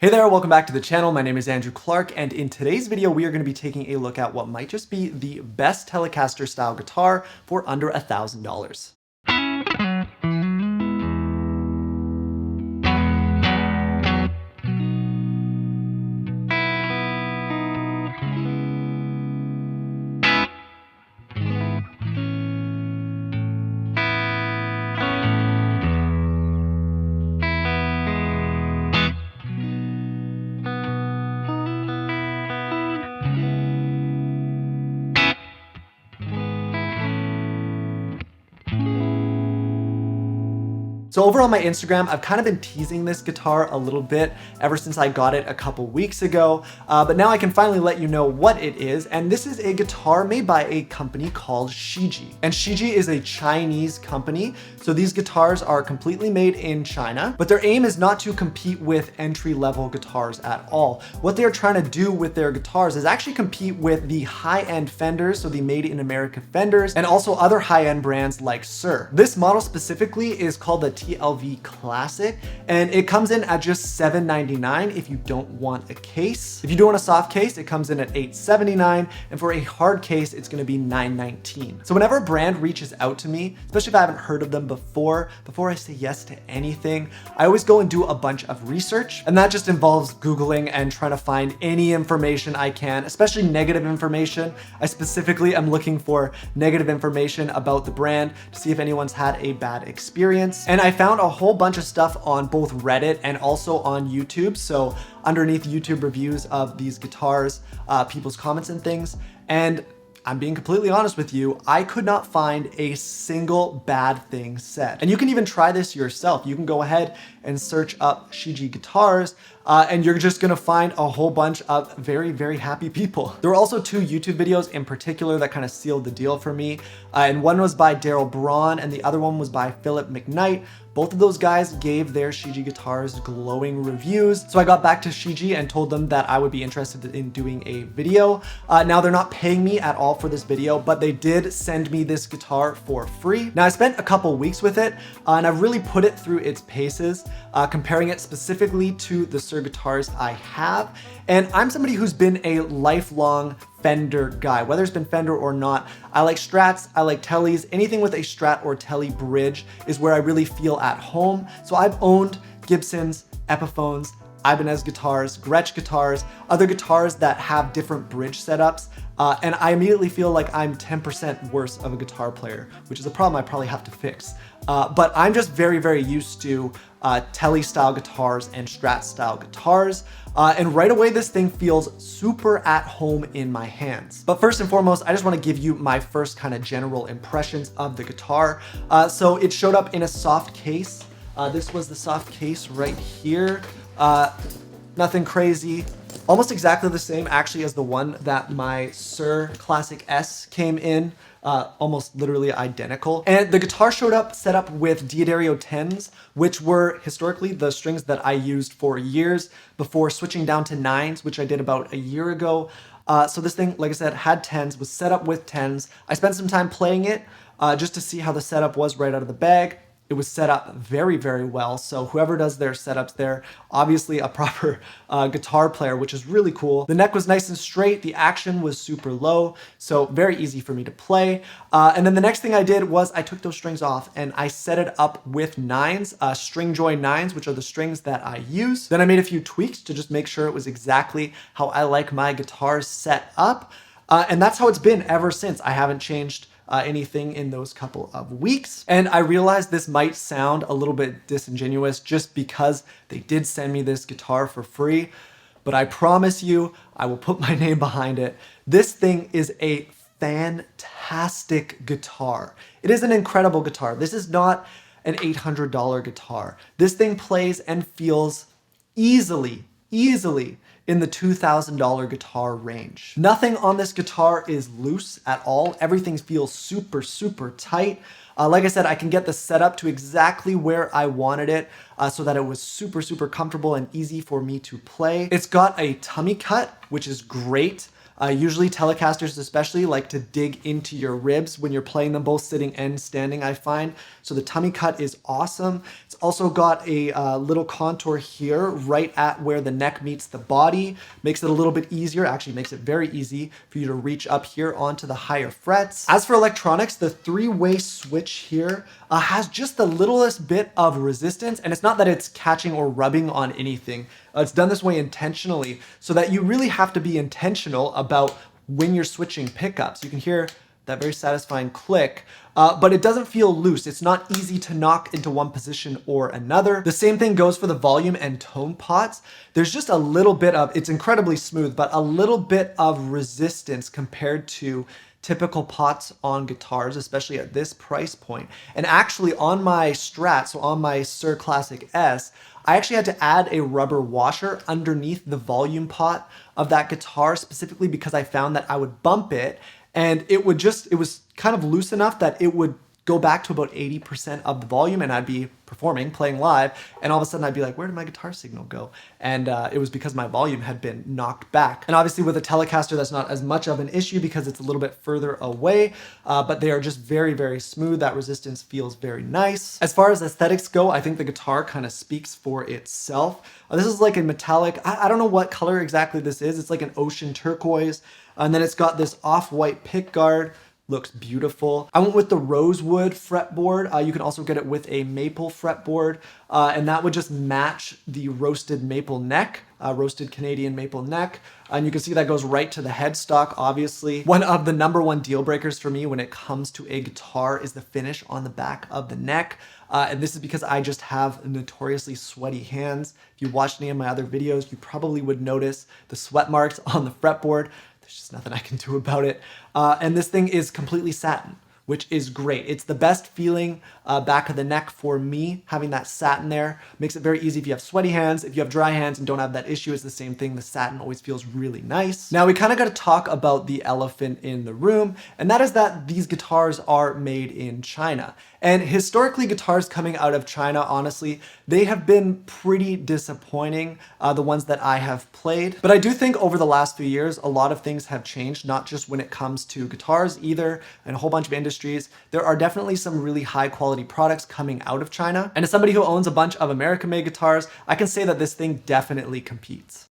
Hey there, welcome back to the channel. My name is Andrew Clark, and in today's video, we are going to be taking a look at what might just be the best Telecaster style guitar for under $1,000. So over on my Instagram, I've kind of been teasing this guitar a little bit ever since I got it a couple weeks ago, but now I can finally let you know what it is. And this is a guitar made by a company called Shijie. And Shijie is a Chinese company, so these guitars are completely made in China, but their aim is not to compete with entry-level guitars at all. What they're trying to do with their guitars is actually compete with the high-end Fenders, so the made in America Fenders, and also other high-end brands like Suhr. This model specifically is called the TLV-Classic, and it comes in at just $799 if you don't want a case. If you do want a soft case, it comes in at $879, and for a hard case, it's gonna be $919. So whenever a brand reaches out to me, especially if I haven't heard of them before I say yes to anything, I always go and do a bunch of research, and that just involves Googling and trying to find any information I can, especially negative information. I specifically am looking for negative information about the brand to see if anyone's had a bad experience. And I found a whole bunch of stuff on both Reddit and also on YouTube. So underneath YouTube reviews of these guitars, people's comments and things. And I'm being completely honest with you, I could not find a single bad thing said. And you can even try this yourself. You can go ahead and search up Shijie Guitars, and you're just gonna find a whole bunch of very, very happy people. There were also two YouTube videos in particular that kind of sealed the deal for me. And one was by Daryl Braun, and the other one was by Philip McKnight. Both of those guys gave their Shijie guitars glowing reviews. So I got back to Shijie and told them that I would be interested in doing a video. Now they're not paying me at all for this video, but they did send me this guitar for free. Now I spent a couple weeks with it, and I've really put it through its paces, comparing it specifically to the Suhr guitars I have. And I'm somebody who's been a lifelong Fender guy, whether it's been Fender or not. I like Strats, I like Teles. Anything with a Strat or Tele bridge is where I really feel at home. So I've owned Gibsons, Epiphones, Ibanez guitars, Gretsch guitars, other guitars that have different bridge setups, and I immediately feel like I'm 10% worse of a guitar player, which is a problem I probably have to fix. But I'm just very, very used to Tele style guitars and Strat style guitars. And right away, this thing feels super at home in my hands. But first and foremost, I just want to give you my first kind of general impressions of the guitar. So it showed up in a soft case. This was the soft case right here. Nothing crazy. Almost exactly the same actually as the one that my Suhr Classic S came in. Almost literally identical. And the guitar showed up set up with D'Addario 10s, which were historically the strings that I used for years before switching down to 9s, which I did about a year ago. So this thing, like I said, had 10s, was set up with 10s. I spent some time playing it just to see how the setup was right out of the bag. It was set up very, very well. So whoever does their setups there, obviously a proper guitar player, which is really cool. The neck was nice and straight. The action was super low, so very easy for me to play. And then the next thing I did was I took those strings off and I set it up with 9s, Stringjoy 9s, which are the strings that I use. Then I made a few tweaks to just make sure it was exactly how I like my guitars set up. And that's how it's been ever since. I haven't changed anything in those couple of weeks. And I realized this might sound a little bit disingenuous just because they did send me this guitar for free, but I promise you, I will put my name behind it. This thing is a fantastic guitar. It is an incredible guitar. This is not an $800 guitar. This thing plays and feels easily in the $2,000 guitar range. Nothing on this guitar is loose at all. Everything feels super, super tight. Like I said, I can get the setup to exactly where I wanted it so that it was super, super comfortable and easy for me to play. It's got a tummy cut, which is great. Usually Telecasters especially like to dig into your ribs when you're playing them both sitting and standing, I find. So the tummy cut is awesome. It's also got a little contour here right at where the neck meets the body. Makes it a little bit easier, actually makes it very easy for you to reach up here onto the higher frets. As for electronics, the three-way switch here has just the littlest bit of resistance, and it's not that it's catching or rubbing on anything. It's done this way intentionally so that you really have to be intentional about when you're switching pickups. You can hear that very satisfying click, but it doesn't feel loose. It's not easy to knock into one position or another. The same thing goes for the volume and tone pots. There's just a little bit of, it's incredibly smooth, but a little bit of resistance compared to typical pots on guitars, especially at this price point. And actually on my Strat, so on my Suhr Classic S, I actually had to add a rubber washer underneath the volume pot of that guitar, specifically because I found that I would bump it and it was kind of loose enough that it would go back to about 80% of the volume, and I'd be performing, playing live, and all of a sudden I'd be like, where did my guitar signal go? And it was because my volume had been knocked back. And obviously with a Telecaster, that's not as much of an issue because it's a little bit further away, but they are just very, very smooth. That resistance feels very nice. As far as aesthetics go, I think the guitar kind of speaks for itself. This is like a metallic, I don't know what color exactly this is. It's like an ocean turquoise, and then it's got this off-white pick guard. Looks beautiful. I went with the rosewood fretboard. You can also get it with a maple fretboard, and that would just match the roasted maple neck, roasted Canadian maple neck. And you can see that goes right to the headstock, obviously. One of the #1 deal breakers for me when it comes to a guitar is the finish on the back of the neck. And this is because I just have notoriously sweaty hands. If you watched any of my other videos, you probably would notice the sweat marks on the fretboard. There's just nothing I can do about it. And this thing is completely satin, which is great. It's the best feeling back of the neck for me, having that satin there. Makes it very easy if you have sweaty hands. If you have dry hands and don't have that issue, it's the same thing. The satin always feels really nice. Now we kind of got to talk about the elephant in the room, and that is that these guitars are made in China. And historically, guitars coming out of China, honestly, they have been pretty disappointing, the ones that I have played. But I do think over the last few years, a lot of things have changed, not just when it comes to guitars either, and a whole bunch of industries. There are definitely some really high quality products coming out of China. And as somebody who owns a bunch of American-made guitars, I can say that this thing definitely competes.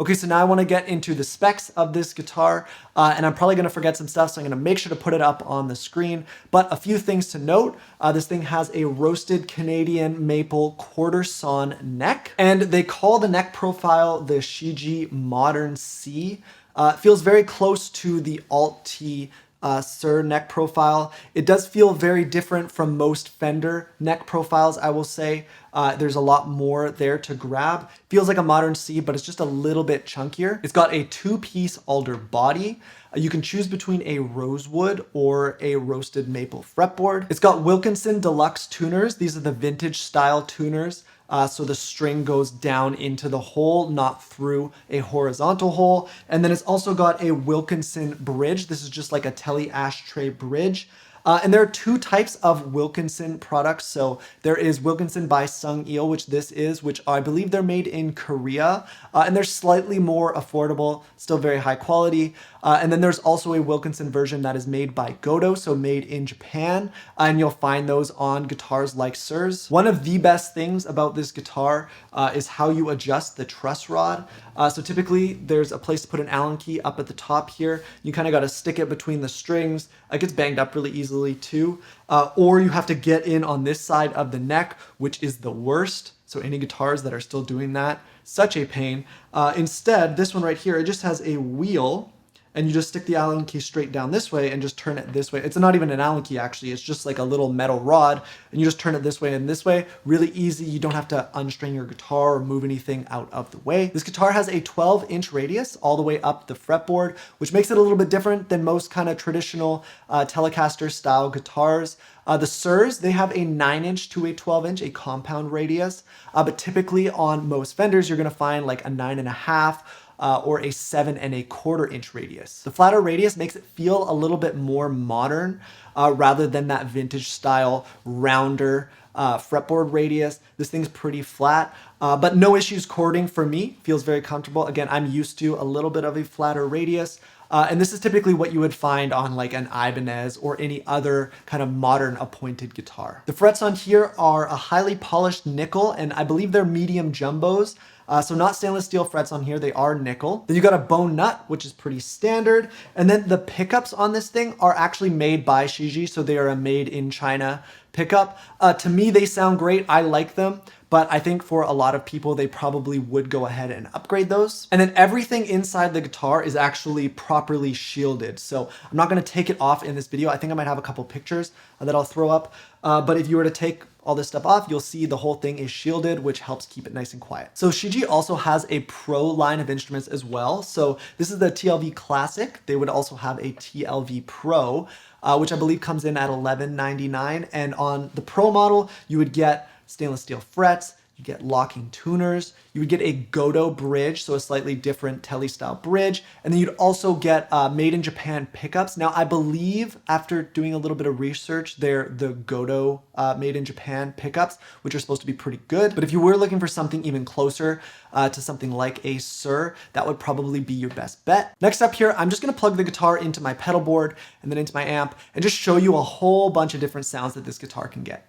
Okay, so now I want to get into the specs of this guitar, and I'm probably going to forget some stuff, so I'm going to make sure to put it up on the screen. But a few things to note, this thing has a roasted Canadian maple quarter sawn neck, and they call the neck profile the Shijie Modern C. It feels very close to the Alt-T Suhr neck profile. It does feel very different from most Fender neck profiles, I will say. There's a lot more there to grab. Feels like a modern C, but it's just a little bit chunkier. It's got a two-piece alder body. You can choose between a rosewood or a roasted maple fretboard. It's got Wilkinson Deluxe tuners. These are the vintage style tuners. So the string goes down into the hole, not through a horizontal hole. And then it's also got a Wilkinson bridge. This is just like a Tele ashtray bridge. And there are two types of Wilkinson products. So there is Wilkinson by Sung Il, which this is, which I believe they're made in Korea. And they're slightly more affordable, still very high quality. And then there's also a Wilkinson version that is made by Godo, so made in Japan. And you'll find those on guitars like Suhr's. One of the best things about this guitar is how you adjust the truss rod. So typically there's a place to put an Allen key up at the top here. You kind of got to stick it between the strings. It gets banged up really easily too. Or you have to get in on this side of the neck, which is the worst. So any guitars that are still doing that, such a pain. Instead, this one right here, it just has a wheel and you just stick the Allen key straight down this way and just turn it this way. It's not even an Allen key actually, it's just like a little metal rod, and you just turn it this way and this way. Really easy, you don't have to unstring your guitar or move anything out of the way. This guitar has a 12-inch radius all the way up the fretboard, which makes it a little bit different than most kind of traditional Telecaster style guitars. The Suhrs, they have a 9-inch to a 12-inch, a compound radius, but typically on most Fenders, you're gonna find like a 9.5, or a 7.25-inch radius. The flatter radius makes it feel a little bit more modern rather than that vintage style rounder fretboard radius. This thing's pretty flat, but no issues chording for me. Feels very comfortable. Again, I'm used to a little bit of a flatter radius. And this is typically what you would find on like an Ibanez or any other kind of modern appointed guitar. The frets on here are a highly polished nickel, and I believe they're medium jumbos. So not stainless steel frets on here, they are nickel. Then you got a bone nut, which is pretty standard. And then the pickups on this thing are actually made by Shijie, so they are a made in China pickup. To me, they sound great, I like them. But I think for a lot of people, they probably would go ahead and upgrade those. And then everything inside the guitar is actually properly shielded. So I'm not gonna take it off in this video. I think I might have a couple pictures that I'll throw up. But if you were to take all this stuff off, you'll see the whole thing is shielded, which helps keep it nice and quiet. So Shijie also has a Pro line of instruments as well. So this is the TLV-Classic. They would also have a TLV Pro, which I believe comes in at $11.99. And on the Pro model, you would get stainless steel frets, you get locking tuners, you would get a Godo bridge, so a slightly different Tele style bridge, and then you'd also get made in Japan pickups. Now I believe after doing a little bit of research, they're the Godo made in Japan pickups, which are supposed to be pretty good. But if you were looking for something even closer to something like a Suhr, that would probably be your best bet. Next up here, I'm just gonna plug the guitar into my pedal board and then into my amp and just show you a whole bunch of different sounds that this guitar can get.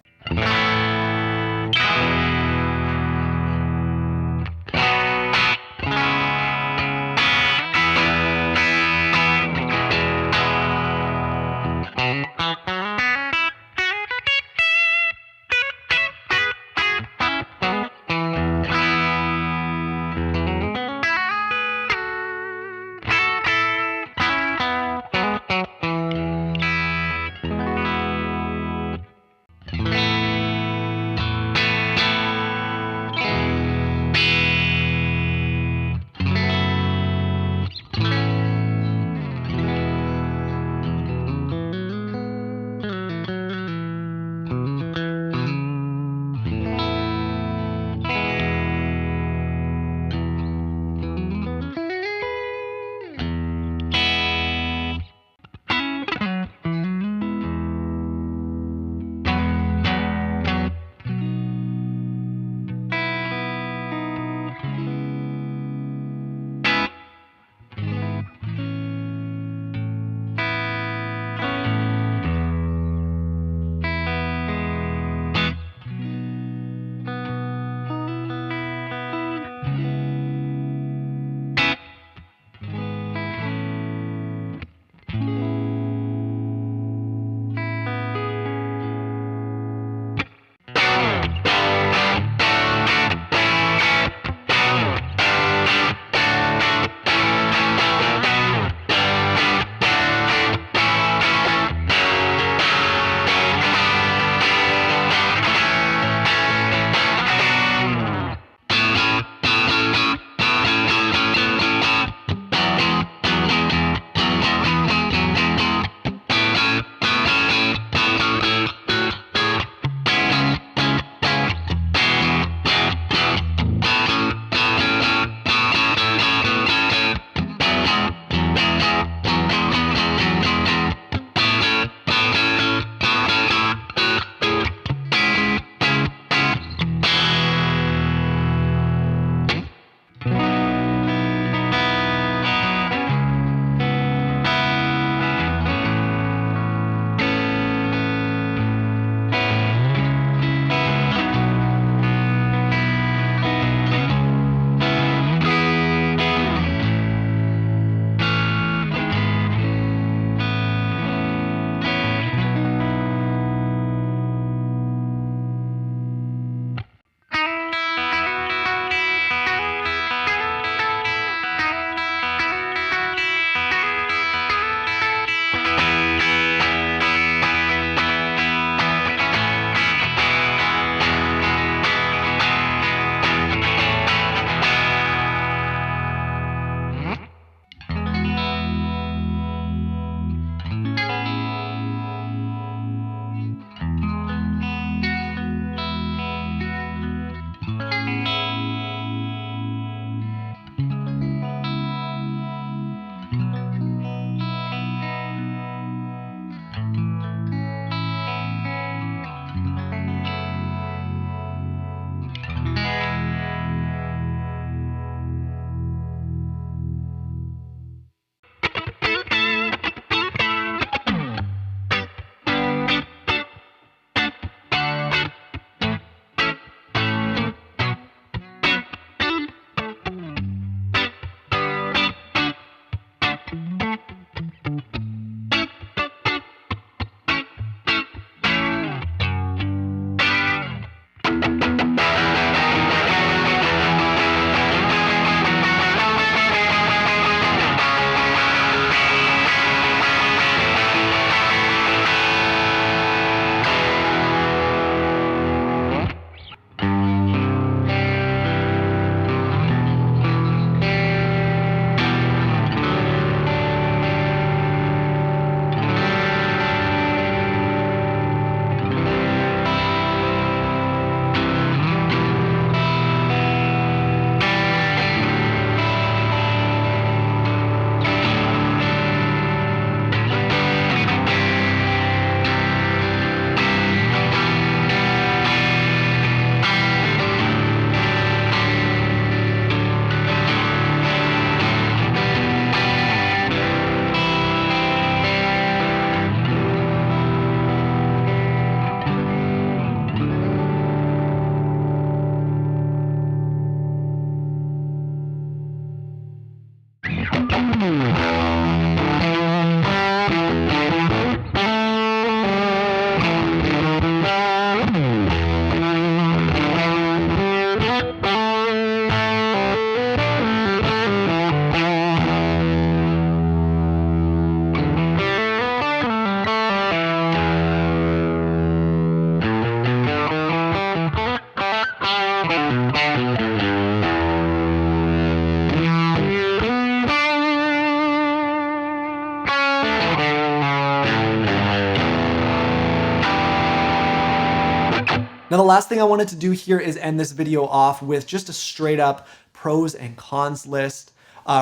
Now, the last thing I wanted to do here is end this video off with just a straight up pros and cons list.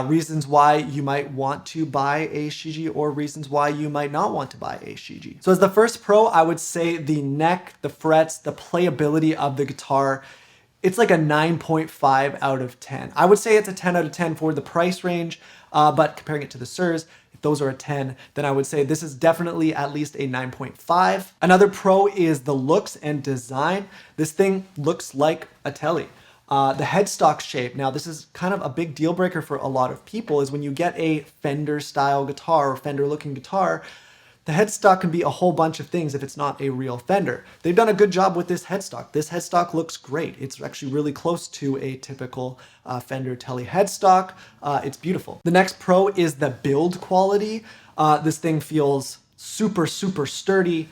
Reasons why you might want to buy a Shijie or reasons why you might not want to buy a Shijie. So as the first pro, I would say the neck, the frets, the playability of the guitar. It's like a 9.5 out of 10. I would say it's a 10 out of 10 for the price range, but comparing it to the Suhrs, if those are a 10, then I would say this is definitely at least a 9.5. Another pro is the looks and design. This thing looks like a Tele. The headstock shape, now this is kind of a big deal breaker for a lot of people, is when you get a Fender style guitar or Fender looking guitar, the headstock can be a whole bunch of things if it's not a real Fender. They've done a good job with this headstock. This headstock looks great. It's actually really close to a typical Fender Tele headstock. It's beautiful. The next pro is the build quality. This thing feels super, super sturdy.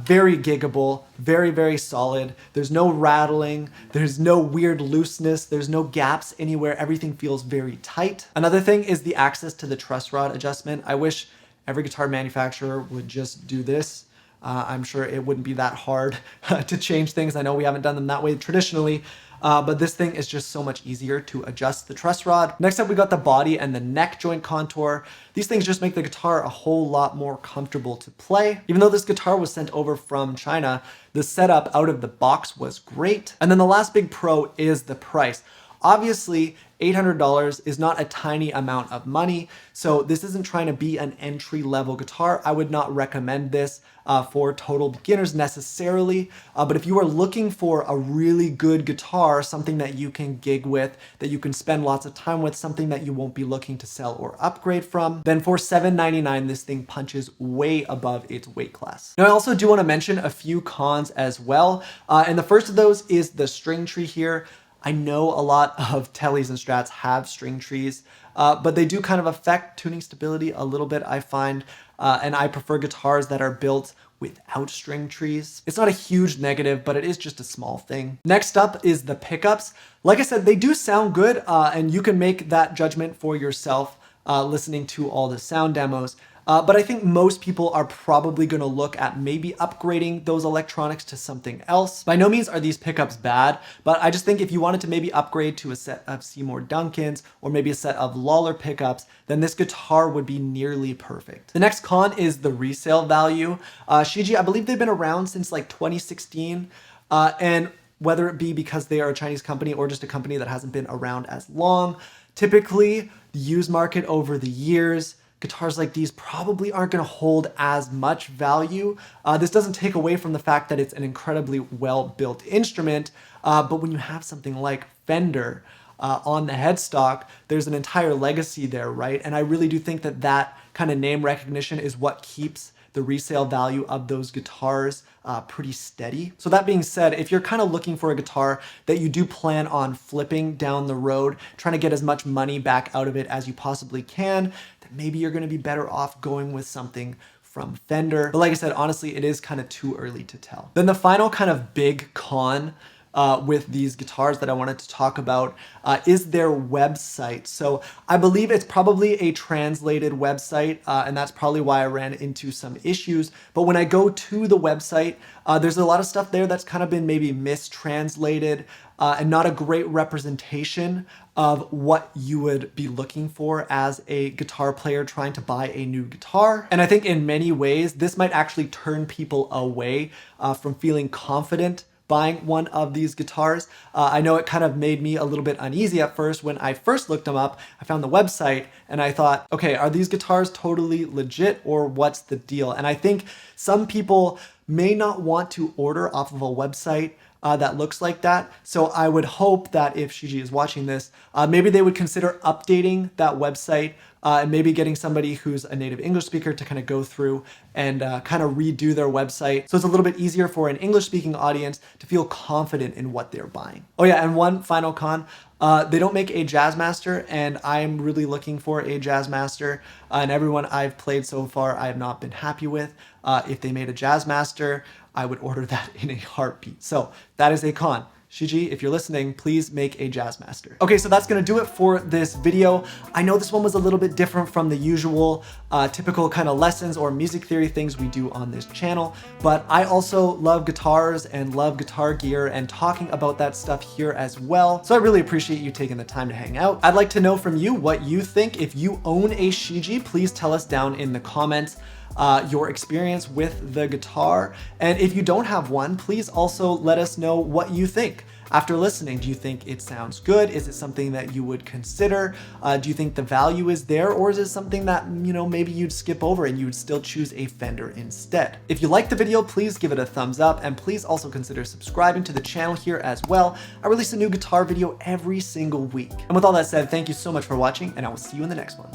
Very giggable, very, very solid. There's no rattling. There's no weird looseness. There's no gaps anywhere. Everything feels very tight. Another thing is the access to the truss rod adjustment. I wish every guitar manufacturer would just do this. I'm sure it wouldn't be that hard to change things. I know we haven't done them that way traditionally, but this thing is just so much easier to adjust the truss rod. Next up, we got the body and the neck joint contour. These things just make the guitar a whole lot more comfortable to play. Even though this guitar was sent over from China, the setup out of the box was great. And then the last big pro is the price. Obviously, $800 is not a tiny amount of money, so this isn't trying to be an entry-level guitar. I would not recommend this for total beginners necessarily, but if you are looking for a really good guitar, something that you can gig with, that you can spend lots of time with, something that you won't be looking to sell or upgrade from, then for $799, this thing punches way above its weight class. Now, I also do want to mention a few cons as well, and the first of those is the string tree here. I know a lot of Teles and Strats have string trees, but they do kind of affect tuning stability a little bit, I find, and I prefer guitars that are built without string trees. It's not a huge negative, but it is just a small thing. Next up is the pickups. Like I said, they do sound good, and you can make that judgment for yourself listening to all the sound demos. But I think most people are probably going to look at maybe upgrading those electronics to something else. By no means are these pickups bad, but I just think if you wanted to maybe upgrade to a set of Seymour Duncans or maybe a set of Lawler pickups, then this guitar would be nearly perfect. The next con is the resale value. Shijie, I believe they've been around since like 2016, and whether it be because they are a Chinese company or just a company that hasn't been around as long, typically the used market over the years, guitars like these probably aren't going to hold as much value. This doesn't take away from the fact that it's an incredibly well-built instrument, but when you have something like Fender on the headstock, there's an entire legacy there, right? And I really do think that that kind of name recognition is what keeps the resale value of those guitars pretty steady. So that being said, if you're kind of looking for a guitar that you do plan on flipping down the road, trying to get as much money back out of it as you possibly can, then maybe you're going to be better off going with something from Fender. But like I said, honestly, it is kind of too early to tell. Then the final kind of big con with these guitars that I wanted to talk about is their website. So I believe it's probably a translated website, and that's probably why I ran into some issues. But when I go to the website, there's a lot of stuff there that's kind of been maybe mistranslated and not a great representation of what you would be looking for as a guitar player trying to buy a new guitar. And I think in many ways, this might actually turn people away from feeling confident buying one of these guitars. I know it kind of made me a little bit uneasy at first. When I first looked them up, I found the website and I thought, okay, are these guitars totally legit or what's the deal? And I think some people may not want to order off of a website that looks like that. So I would hope that if Shijie is watching this, maybe they would consider updating that website and maybe getting somebody who's a native English speaker to kind of go through and kind of redo their website. So it's a little bit easier for an English speaking audience to feel confident in what they're buying. Oh yeah, and one final con, they don't make a Jazzmaster, and I'm really looking for a Jazzmaster, and everyone I've played so far I have not been happy with. If they made a Jazzmaster, I would order that in a heartbeat. So that is a con. Shijie, if you're listening, please make a Jazzmaster. Okay, so that's gonna do it for this video. I know this one was a little bit different from the usual typical kind of lessons or music theory things we do on this channel, but I also love guitars and love guitar gear and talking about that stuff here as well. So I really appreciate you taking the time to hang out. I'd like to know from you what you think. If you own a Shijie, please tell us down in the comments your experience with the guitar. And if you don't have one, please also let us know what you think. After listening, do you think it sounds good? Is it something that you would consider? Do you think the value is there, or is it something that, you know, maybe you'd skip over and you would still choose a Fender instead? If you liked the video, please give it a thumbs up, and please also consider subscribing to the channel here as well. I release a new guitar video every single week. And with all that said, thank you so much for watching, and I will see you in the next one.